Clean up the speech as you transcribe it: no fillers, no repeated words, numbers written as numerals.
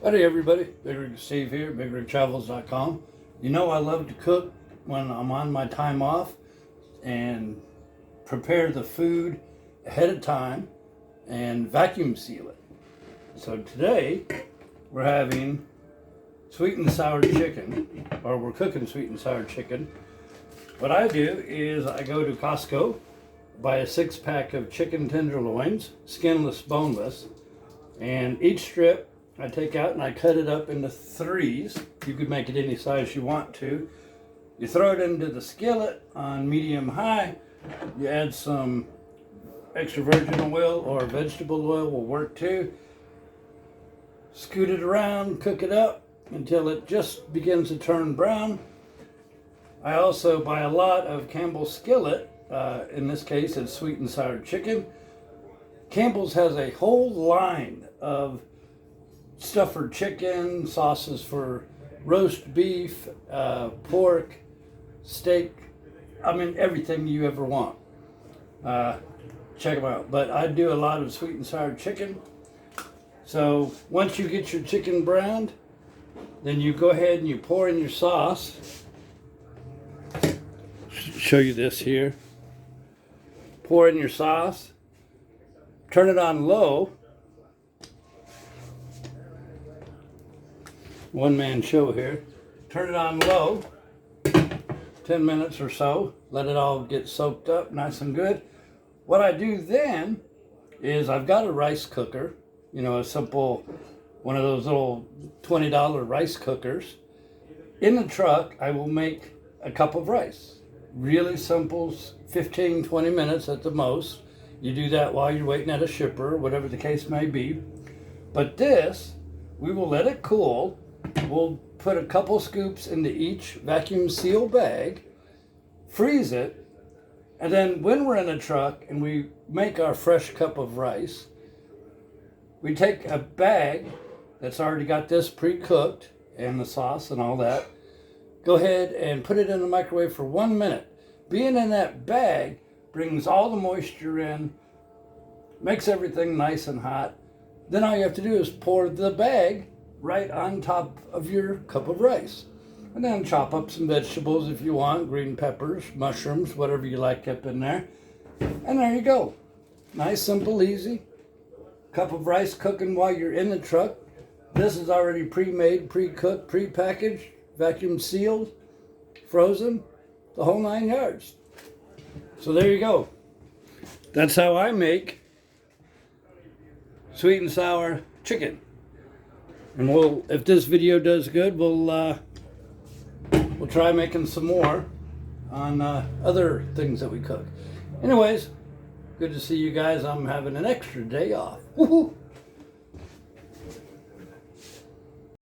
Howdy everybody, BigRigSteve here, BigRigTravels.com. You know I love to cook when I'm on my time off and prepare the food ahead of time and vacuum seal it. So today we're having sweet and sour chicken, or we're cooking sweet and sour chicken. What I do is I go to Costco, buy a 6-pack of chicken tenderloins, skinless, boneless, and each strip I take out and I cut it up into 3s. You could make it any size you want to. You throw it into the skillet on medium high. You add some extra virgin oil or vegetable oil will work too. Scoot it around, cook it up until it just begins to turn brown. I also buy a lot of Campbell's skillet. In this case it's sweet and sour chicken. Campbell's has a whole line of stuff for chicken, sauces for roast beef, pork, steak. I mean, everything you ever want. Check them out. But I do a lot of sweet and sour chicken. So once you get your chicken browned, then you go ahead and you pour in your sauce. Show you this here. Pour in your sauce. Turn it on low. One-man show here. Turn it on low, 10 minutes or so. Let it all get soaked up nice and good. What I do then is I've got a rice cooker, you know, a simple, one of those little $20 rice cookers. In the truck, I will make a cup of rice. Really simple, 15, 20 minutes at the most. You do that while you're waiting at a shipper, whatever the case may be. But this, we will let it cool. We'll put a couple scoops into each vacuum seal bag, freeze it, and then when we're in a truck and we make our fresh cup of rice, we take a bag that's already got this pre-cooked and the sauce and all that, go ahead and put it in the microwave for 1 minute. Being in that bag brings all the moisture in, makes everything nice and hot. Then all you have to do is pour the bag right on top of your cup of rice. And then chop up some vegetables if you want, green peppers, mushrooms, whatever you like up in there. And there you go. Nice, simple, easy. Cup of rice cooking while you're in the truck. This is already pre-made, pre-cooked, pre-packaged, vacuum sealed, frozen, the whole 9 yards. So there you go. That's how I make sweet and sour chicken. And we'll, if this video does good, we'll try making some more on other things that we cook. Anyways, good to see you guys. I'm having an extra day off. Woohoo!